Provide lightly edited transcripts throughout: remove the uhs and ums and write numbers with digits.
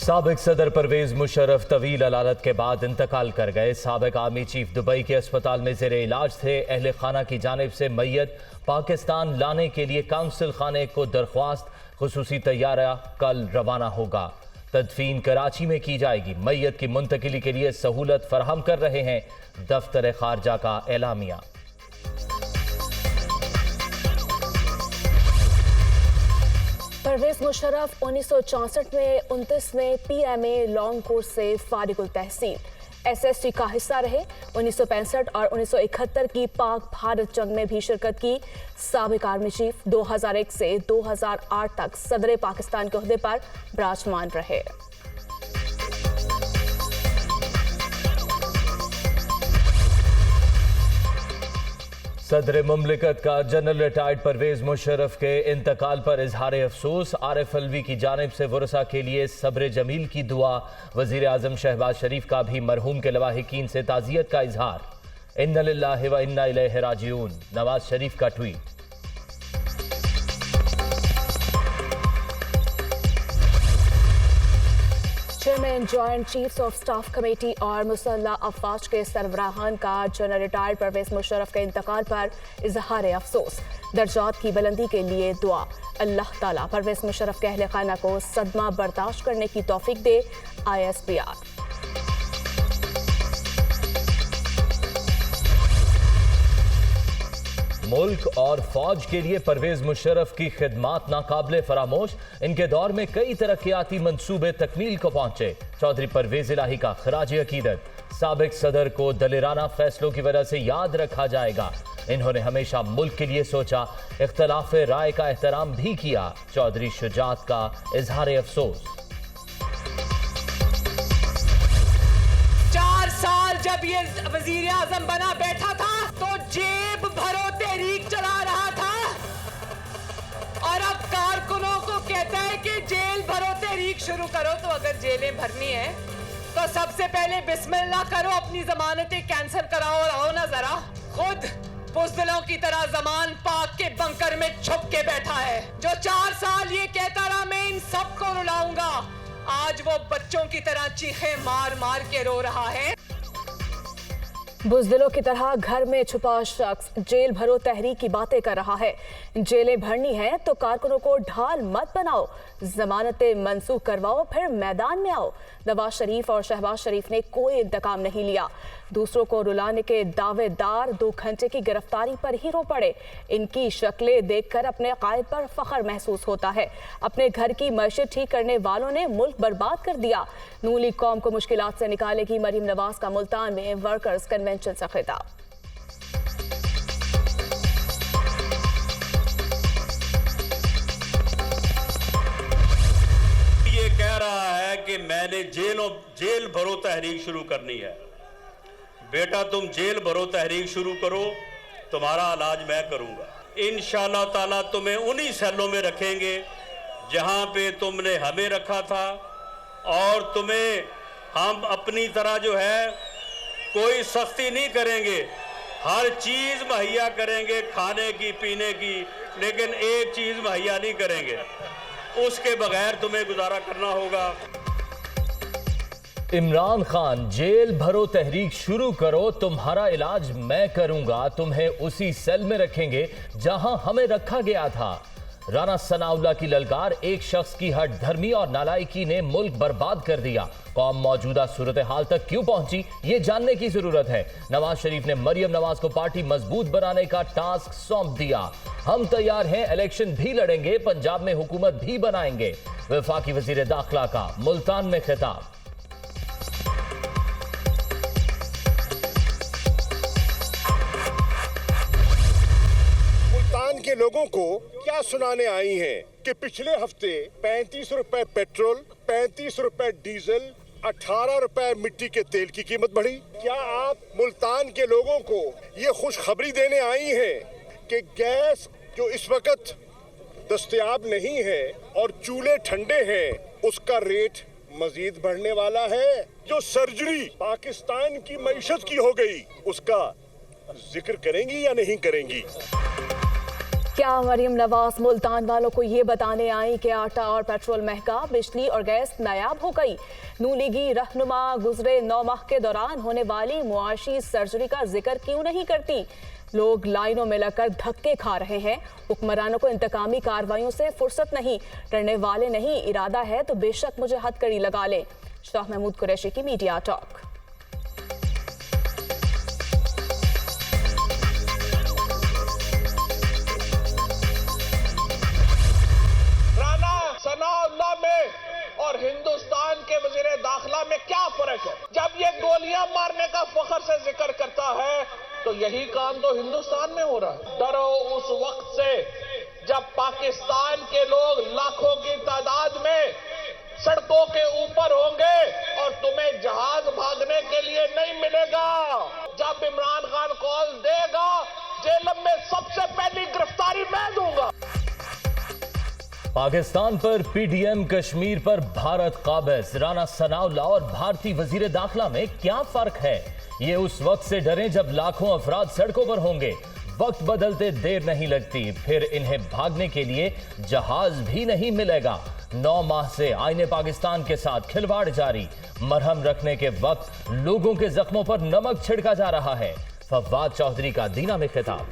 साबिक सदर परवेज मुशर्रफ तवील अलालत के बाद इंतकाल कर गए। साबिक आर्मी चीफ दुबई के अस्पताल में ज़ेरे इलाज थे। अहले खाना की जानिब से मैयत पाकिस्तान लाने के लिए काउंसिल खाने को दरख्वास्त, खुसूसी तैयारा कल रवाना होगा। तदफीन कराची में की जाएगी। मैयत की मुंतकिली के लिए सहूलत फराहम कर रहे हैं दफ्तर खारजा का एलामिया। परवेज मुशर्रफ 1964 में 29वें PMA लॉन्ग कोर्स से फारिगुल तहसील SST का हिस्सा रहे। 1965 और 1971 की पाक भारत जंग में भी शिरकत की। साबिक आर्मी चीफ 2001 से 2008 तक सदर पाकिस्तान के ओहदे पर विराजमान रहे। सदर मुमलिकत का जनरल रिटायर्ड परवेज मुशर्रफ के इंतकाल पर इजहार अफसोस। आरिफ अलवी की जानिब से वरसा के लिए सब्र जमील की दुआ। वजीर आजम शहबाज शरीफ का भी मरहूम के लवाहिकीन से ताज़ियत का इजहार। इन्ना लिल्लाहि व इन्ना इलैहि राजिऊन। नवाज शरीफ का tweet. Chairman joint chiefs of staff committee और मुसल्ला अफवाज के सरबराहान का जनरल रिटायर्ड परवेज मुशर्रफ के इंतकाल पर इजहार अफसोस। दर्जात की बुलंदी के लिए दुआ। अल्लाह ताला परवेज मुशर्रफ के अहले खाना को सदमा बर्दाश्त करने की तौफीक दे। ISPR। मुल्क और फौज के लिए परवेज मुशर्रफ की खिदमात नाकाबिले फरामोश। इनके दौर में कई तरक्याती मंसूबे तकमील को पहुंचे। चौधरी परवेज इलाही का खराज अकीदत। साबिक सदर को दलेराना फैसलों की वजह से याद रखा जाएगा। इन्होंने हमेशा मुल्क के लिए सोचा, इख्तलाफ राय का एहतराम भी किया। चौधरी शुजात का इजहार अफसोस। 4 साल जब ये वजीर आजम बना बैठा था तो जेब भरो तहरीक चला रहा था, और अब कारकुनों को कहता है कि जेल भरो तहरीक शुरू करो। तो अगर जेलें भरनी है तो सबसे पहले बिस्मिल्लाह करो, अपनी जमानतें कैंसिल कराओ और आओ ना जरा। खुद बुज़दिलों की तरह जमान पाक के बंकर में छुप के बैठा है। जो 4 साल ये कहता रहा मैं इन सबको रुलाऊंगा, आज वो बच्चों की तरह चीखे मार मार के रो रहा है। बुज़दिलों की तरह घर में छुपा शख्स जेल भरो तहरीक की बातें कर रहा है। जेलें भरनी है तो कारकुनों को ढाल मत बनाओ, जमानतें मंसूख करवाओ, फिर मैदान में आओ। नवाज शरीफ और शहबाज शरीफ ने कोई इंतकाम नहीं लिया। दूसरों को रुलाने के दावेदार 2 घंटे की गिरफ्तारी पर ही रो पड़े। इनकी शक्लें देखकर अपने कायद पर फख्र महसूस होता है। अपने घर की मईशत ठीक करने वालों ने मुल्क बर्बाद कर दिया। नून लीग कौम को मुश्किलात से निकालेगी। मरीम नवाज का मुल्तान में वर्कर्स कन्वेंशन से खिताब। ये कह रहा है कि मैंने जेल भरो तहरीक शुरू करनी है। बेटा तुम जेल भरो तहरीक शुरू करो, तुम्हारा इलाज मैं करूंगा। इंशाअल्लाह ताला तुम्हें उन्हीं सेलों में रखेंगे जहां पे तुमने हमें रखा था, और तुम्हें हम अपनी तरह जो है कोई सख्ती नहीं करेंगे। हर चीज मुहैया करेंगे, खाने की पीने की, लेकिन एक चीज मुहैया नहीं करेंगे, उसके बगैर तुम्हें गुजारा करना होगा। इमरान खान, जेल भरो तहरीक शुरू करो, तुम्हारा इलाज मैं करूंगा। तुम्हें उसी सेल में रखेंगे जहां हमें रखा गया था। राना सनाउल्लाह की ललकार। एक शख्स की हट धर्मी और नालायकी ने मुल्क बर्बाद कर दिया। कौम मौजूदा सूरत हाल तक क्यों पहुंची, ये जानने की जरूरत है। नवाज शरीफ ने मरियम नवाज को पार्टी मजबूत बनाने का टास्क सौंप दिया। हम तैयार हैं, इलेक्शन भी लड़ेंगे, पंजाब में हुकूमत भी बनाएंगे। वफाकी वजीर दाखिला का मुल्तान में खिताब। के लोगों को क्या सुनाने आई हैं कि पिछले हफ्ते 35 रुपए पेट्रोल, 35 रुपए डीजल, 18 रुपए मिट्टी के तेल की कीमत बढ़ी। क्या आप मुल्तान के लोगों को ये खुशखबरी देने आई हैं कि गैस जो इस वक्त दस्तयाब नहीं है और चूल्हे ठंडे हैं, उसका रेट मजीद बढ़ने वाला है? जो सर्जरी पाकिस्तान की मईशत की हो गई, उसका जिक्र करेंगी या नहीं करेंगी? क्या मरियम नवाज मुल्तान वालों को ये बताने आई कि आटा और पेट्रोल महंगा, बिजली और गैस नायाब हो गई? नून लीगी रहनुमा गुजरे 9 माह के दौरान होने वाली मुआशी सर्जरी का जिक्र क्यों नहीं करती? लोग लाइनों में लगकर धक्के खा रहे हैं। हुक्मरानों को इंतकामी कार्रवाइयों से फुर्सत नहीं, डरने वाले नहीं। इरादा है तो बेशक मुझे हथकड़ी लगा ले। शाह महमूद कुरैशी की मीडिया टॉक। सनाउल्लाह में और हिंदुस्तान के वजीर दाखिला में क्या फर्क है? जब ये गोलियां मारने का फख्र से जिक्र करता है तो यही काम तो हिंदुस्तान में हो रहा है। डरो उस वक्त से जब पाकिस्तान के लोग लाखों की तादाद में सड़कों के ऊपर होंगे और तुम्हें जहाज भागने के लिए नहीं मिलेगा। जब इमरान खान कॉल देगा, जेल में सबसे पहली गिरफ्तारी मैं दूंगा। पाकिस्तान पर पीडीएम, कश्मीर पर भारत काबिज। राना सनाउल्लाह और भारतीय वजीर दाखिला में क्या फर्क है? ये उस वक्त से डरें जब लाखों अफराद सड़कों पर होंगे। वक्त बदलते देर नहीं लगती, फिर इन्हें भागने के लिए जहाज भी नहीं मिलेगा। 9 माह से आईने पाकिस्तान के साथ खिलवाड़ जारी। मरहम रखने के वक्त लोगों के जख्मों पर नमक छिड़का जा रहा है। फवाद चौधरी का दीना में खिताब।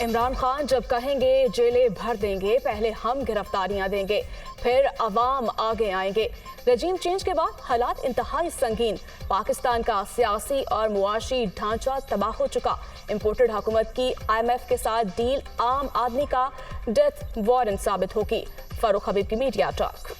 इमरान खान जब कहेंगे जेलें भर देंगे, पहले हम गिरफ्तारियां देंगे, फिर अवाम आगे आएंगे। रजीम चेंज के बाद हालात इंतहाई संगीन। पाकिस्तान का सियासी और मुआशी ढांचा तबाह हो चुका। इंपोर्टेड हुकूमत की IMF के साथ डील आम आदमी का डेथ वारंट साबित होगी। फारूक हबीब की मीडिया टॉक।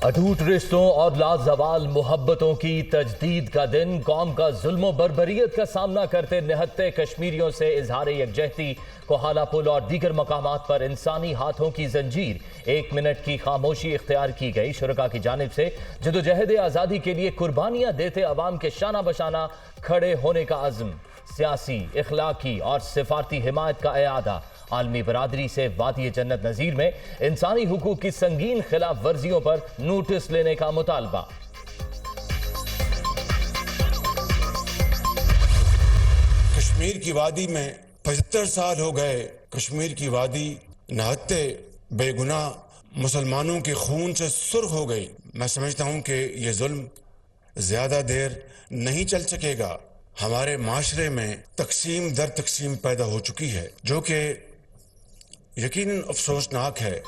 अटूट रिश्तों और लाजवाल मोहब्बतों की तजदीद का दिन। कौम का जुल्म बर्बरियत का सामना करते निहत्ते कश्मीरियों से इजहार यकजहती। कोहाला पुल और दीगर मकामात पर इंसानी हाथों की जंजीर। 1 मिनट की खामोशी इख्तियार की गई। शुरका की जानिब से जदोजहद आज़ादी के लिए कुर्बानियां देते अवाम के शाना बशाना खड़े होने का अज़्म। सियासी, इखलाकी और सिफारती हिमायत का एआदा। आलमी बरादरी से वादी जन्नत नज़ीर में इंसानी हुकूक की संगीन खिलाफ वर्जियों पर नोटिस लेने का मुतालबा। कश्मीर की वादी में 75 साल हो गए। कश्मीर की वादी नहत्ते बेगुनाह मुसलमानों के खून से सुर्ख हो गई। मैं समझता हूं कि ये जुल्म ज्यादा देर नहीं चल सकेगा। हमारे माशरे में तकसीम दर तकसीम पैदा हो चुकी है, जो कि यकीनन अफसोसनाक है।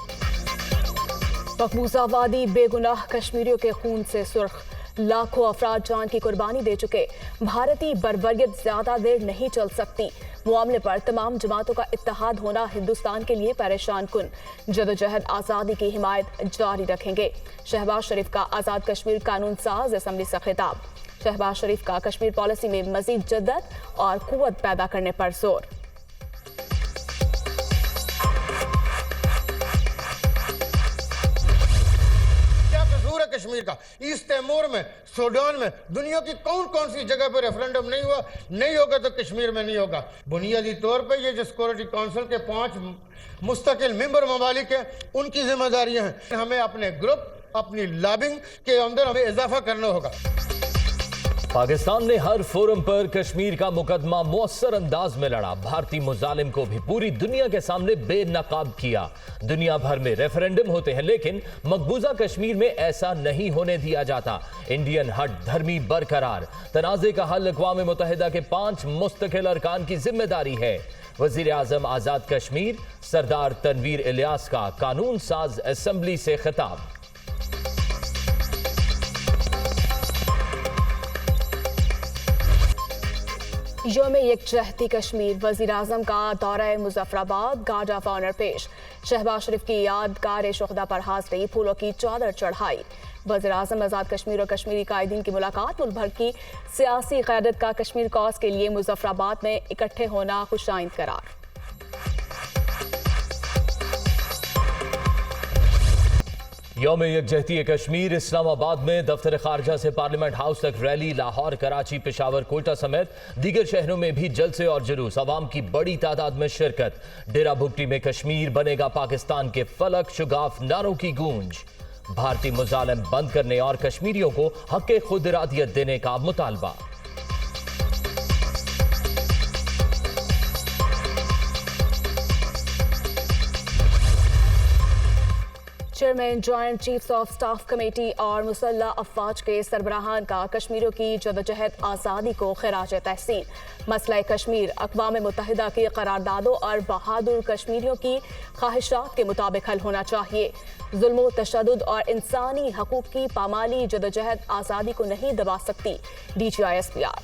मकबूजा वादी बेगुनाह कश्मीरियों के खून से सुर्ख। लाखों अफराद जान की कुर्बानी दे चुके। भारतीय बर्बरियत ज्यादा देर नहीं चल सकती। मामले पर तमाम जमातों का इत्तेहाद होना हिंदुस्तान के लिए परेशान कुन। जदोजहद आज़ादी की हिमायत जारी रखेंगे। शहबाज शरीफ का आज़ाद कश्मीर कानून साज असम्बली से खिताब। शहबाज शरीफ का कश्मीर पॉलिसी में मजीद जद्दत और कुव्वत पैदा करने पर जोर। कश्मीर का ईस्ट तैमूर में, सूडान में, दुनिया की कौन कौन सी जगह पर रेफरेंडम नहीं हुआ? नहीं होगा तो कश्मीर में नहीं होगा। बुनियादी तौर पर ये जो सिक्योरिटी काउंसिल के 5 मुस्तकिल मेंबर ममालिक हैं, उनकी जिम्मेदारियां हैं। हमें अपने ग्रुप, अपनी लॉबिंग के अंदर हमें इजाफा करना होगा। पाकिस्तान ने हर फोरम पर कश्मीर का मुकदमा मुअस्सर अंदाज में लड़ा। भारतीय मुजालिम को भी पूरी दुनिया के सामने बेनकाब किया। दुनिया भर में रेफरेंडम होते हैं, लेकिन मकबूजा कश्मीर में ऐसा नहीं होने दिया जाता। इंडियन हट धर्मी बरकरार। तनाज़े का हल अक़वाम मुत्तहिदा के 5 मुस्तकिल अरकान की जिम्मेदारी है। वज़ीर आज़म आज़ाद कश्मीर सरदार तनवीर इलियास का कानून साज असम्बली से खिताब। यौम यकजहती कश्मीर। वज़ीर आज़म का दौरा मुजफ्फराबाद, गार्ड ऑफ ऑनर पेश। शहबाज शरीफ की यादगार शुहदा पर हाज़िरी, फूलों की चादर चढ़ाई। वज़ीर आज़म आज़ाद कश्मीर और कश्मीरी कायदीन की मुलाकात। मुल्क भर की सियासी क़यादत का कश्मीर कॉज के लिए मुजफ्फराबाद में इकट्ठे होना खुशाइंद करार। यौम यकजहती कश्मीर। इस्लामाबाद में दफ्तर खारजा से पार्लियामेंट हाउस तक रैली। लाहौर, कराची, पेशावर, कोयटा समेत दीगर शहरों में भी जलसे और जुलूस। अवाम की बड़ी तादाद में शिरकत। डेरा भुगटी में कश्मीर बनेगा पाकिस्तान के फलक शुगाफ नारों की गूंज। भारतीय मुजालिम बंद करने और कश्मीरियों को हक खुद इरादियत देने का मुतालबा। Chairman joint chiefs of staff committee और मुसल्ला अफवाज के सरबराहान का कश्मीरियों की जदोजहद आज़ादी को खिराज तहसीन। मसला कश्मीर अक़वाम मुत्तहिदा की करारदादों और बहादुर कश्मीरियों की ख्वाहिशात के मुताबिक हल होना चाहिए। जुल्म तशद्दुद और इंसानी हकूक़ की पामाली जदोजहद आज़ादी को नहीं दबा सकती। DGISPR।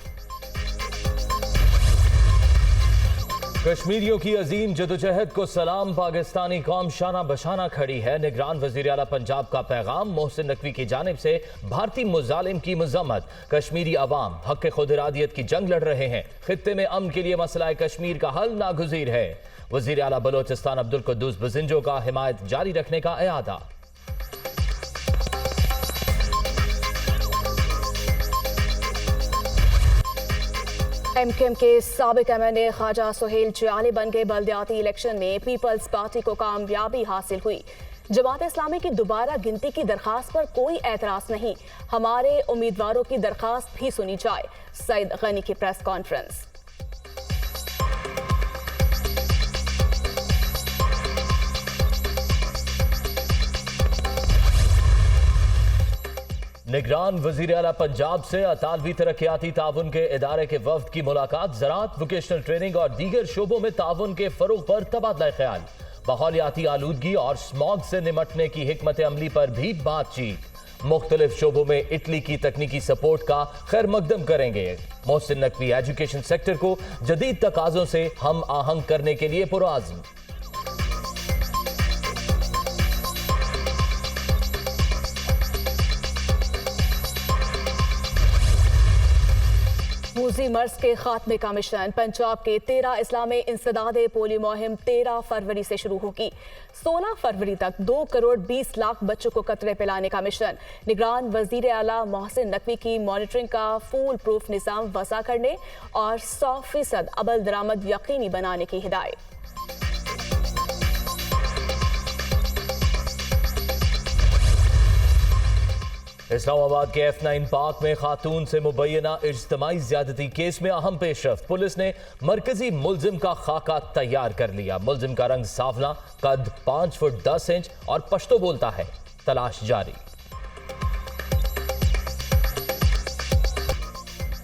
कश्मीरियों की अजीम जदोजहद को सलाम, पाकिस्तानी कौम शाना बशाना खड़ी है। निगरान वज़ीर आला पंजाब का पैगाम, मोहसिन नकवी की जानिब से भारतीय मुजालिम की मजम्मत। कश्मीरी अवाम हक खुद इरादियत की जंग लड़ रहे हैं। खित्ते में अमन के लिए मसला कश्मीर का हल नागुज़ीर है। वज़ीर आला बलोचिस्तान अब्दुल कुद्दूस बजिंजो का हिमायत जारी रखने का इरादा। MKM के साबिक MNA ख्वाजा सुहेल चियाली बन के बल्दियाती इलेक्शन में पीपल्स पार्टी को कामयाबी हासिल हुई। जमात इस्लामी की दोबारा गिनती की दरखास्त पर कोई एतराज नहीं, हमारे उम्मीदवारों की दरखास्त भी सुनी जाए। सईद गनी की प्रेस कॉन्फ्रेंस। निगरान वज़ीर आला पंजाब से अतालवी तरक्याती ताउन के इदारे के वफ्द की मुलाकात। ज़राअत, वोकेशनल ट्रेनिंग और दीगर शोबों में ताउन के फरोग पर तबादला ख्याल। माहौलियाती आलूदगी और स्मॉग से निमटने की हिकमत अमली पर भी बातचीत। मुख्तलिफ शोबों में इटली की तकनीकी सपोर्ट का खैर मकदम करेंगे। मोहसिन नकवी एजुकेशन सेक्टर को जदीद तकाजों से हम आहंग करने के लिए पुरआज़्म। मूजी मर्ज के खात्मे का मिशन। पंजाब के 13 अजला में इंसदादे पोलियो मुहिम 13 फरवरी से शुरू होगी। 16 फरवरी तक 2 करोड़ 20 लाख बच्चों को कतरे पिलाने का मिशन। निगरान वजीर आला मोहसिन नकवी की मॉनिटरिंग का फूल प्रूफ निज़ाम वज़ा करने और 100% अमल दरामद यकीनी बनाने की हिदायत। इस्लामाबाद के F9 पार्क में खातून से मुबैना इज्तिमाई ज्यादती केस में अहम पेशरफ्त। पुलिस ने मरकजी मुलजिम का खाका तैयार कर लिया। मुलजिम का रंग सावला, कद 5 फुट 10 इंच और पश्तो बोलता है। तलाश जारी।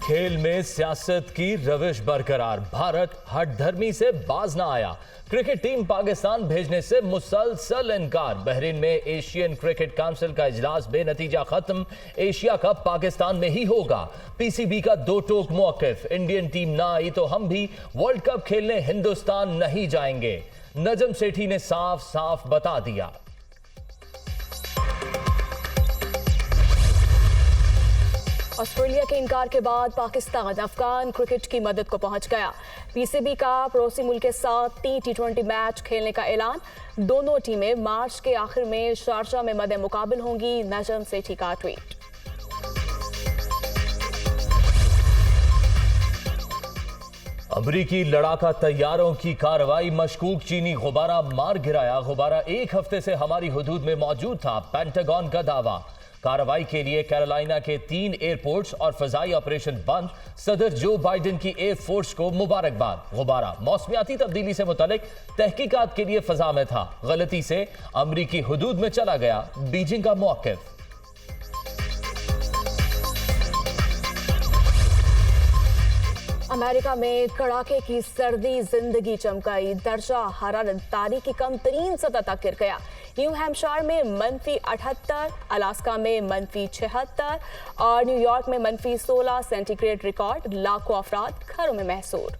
खेल में सियासत की रविश बरकरार। भारत हठधर्मी से बाज ना आया। क्रिकेट टीम पाकिस्तान भेजने से मुसलसल इनकार। बहरीन में एशियन क्रिकेट काउंसिल का इजलास बेनतीजा खत्म। एशिया कप पाकिस्तान में ही होगा। PCB का दो टोक मौकिफ। इंडियन टीम ना आई तो हम भी वर्ल्ड कप खेलने हिंदुस्तान नहीं जाएंगे। नजम सेठी ने साफ साफ बता दिया। ऑस्ट्रेलिया के इनकार के बाद पाकिस्तान अफगान क्रिकेट की मदद को पहुंच गया। PCB का पड़ोसी मुल्क के साथ T20 मैच खेलने का ऐलान। दोनों टीमें मार्च के आखिर में शारजा में मदे मुकाबिल होंगी। नजम सेठी का ट्वीट। अमरीकी लड़ाका तैयारों की कार्रवाई। मशकूक चीनी गुब्बारा मार गिराया। गुब्बारा 1 हफ्ते से हमारी हुदूद में मौजूद था, पेंटागन का दावा। कार्रवाई के लिए कैरोलिना के 3 एयरपोर्ट्स और फजाई ऑपरेशन बंद। सदर जो बाइडेन की एयर फोर्स को मुबारकबाद। गुब्बारा मौसमियाती तब्दीली से मुतालिक तहकीकात के लिए फजा में था, गलती से अमरीकी हुदूद में चला गया। बीजिंग का मौकिफ। अमेरिका में कड़ाके की सर्दी जिंदगी चमकाई। दर्जा हरारत तारीख की कम तरीन सतह तक गिर गया। न्यू हैम्पशायर में -78, अलास्का में -76 और न्यूयॉर्क में -16 सेंटीग्रेड रिकॉर्ड। लाखों अफराद घरों में महसूर।